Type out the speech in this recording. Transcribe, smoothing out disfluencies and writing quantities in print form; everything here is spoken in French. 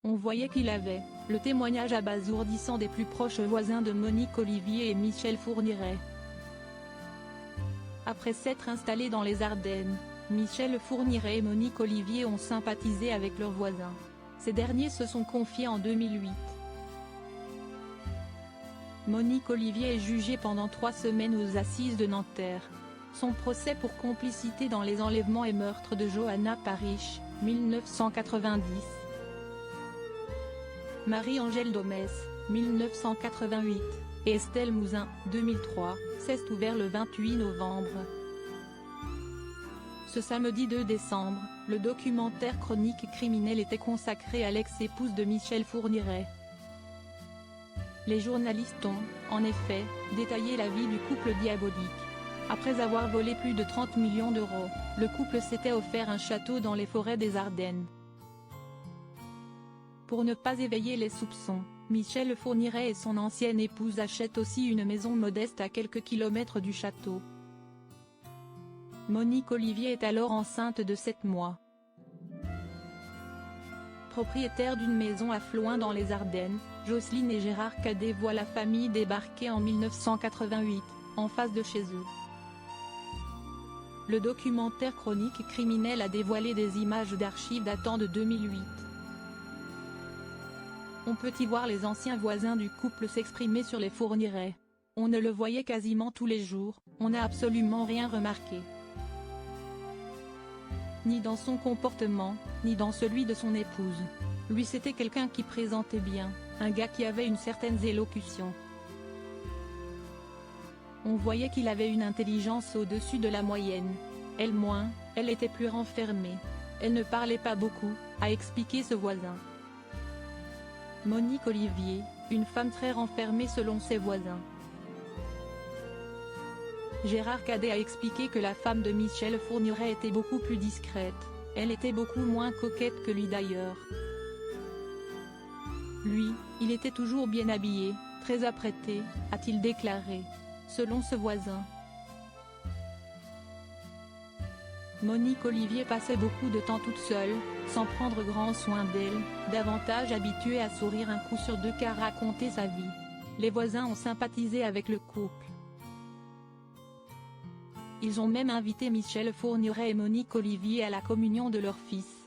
On voyait qu'il avait, le témoignage abasourdissant des plus proches voisins de Monique Olivier et Michel Fourniret. Après s'être installés dans les Ardennes, Michel Fourniret et Monique Olivier ont sympathisé avec leurs voisins. Ces derniers se sont confiés en 2008. Monique Olivier est jugée pendant 3 semaines aux assises de Nanterre. Son procès pour complicité dans les enlèvements et meurtres de Johanna Parish, 1990. Marie-Angèle Domès, 1988, et Estelle Mouzin, 2003, s'est ouvert le 28 novembre. Ce samedi 2 décembre, le documentaire Chronique criminelle était consacré à l'ex-épouse de Michel Fourniret. Les journalistes ont, en effet, détaillé la vie du couple diabolique. Après avoir volé plus de 30 millions d'euros, le couple s'était offert un château dans les forêts des Ardennes. Pour ne pas éveiller les soupçons, Michel Fourniret et son ancienne épouse achètent aussi une maison modeste à quelques kilomètres du château. Monique Olivier est alors enceinte de 7 mois. Propriétaire d'une maison à Floing dans les Ardennes, Jocelyne et Gérard Cadet voient la famille débarquer en 1988, en face de chez eux. Le documentaire Chronique criminelle a dévoilé des images d'archives datant de 2008. On peut y voir les anciens voisins du couple s'exprimer sur les Fourniret. On ne le voyait quasiment tous les jours, on n'a absolument rien remarqué. Ni dans son comportement, ni dans celui de son épouse. Lui c'était quelqu'un qui présentait bien, un gars qui avait une certaine élocution. On voyait qu'il avait une intelligence au-dessus de la moyenne. Elle moins, elle était plus renfermée. Elle ne parlait pas beaucoup, a expliqué ce voisin. Monique Olivier, une femme très renfermée selon ses voisins. Gérard Cadet a expliqué que la femme de Michel Fourniret était beaucoup plus discrète, elle était beaucoup moins coquette que lui d'ailleurs. Lui, il était toujours bien habillé, très apprêté, a-t-il déclaré, selon ce voisin. Monique Olivier passait beaucoup de temps toute seule, sans prendre grand soin d'elle, davantage habituée à sourire un coup sur 2 qu'à raconter sa vie. Les voisins ont sympathisé avec le couple. Ils ont même invité Michel Fourniret et Monique Olivier à la communion de leur fils.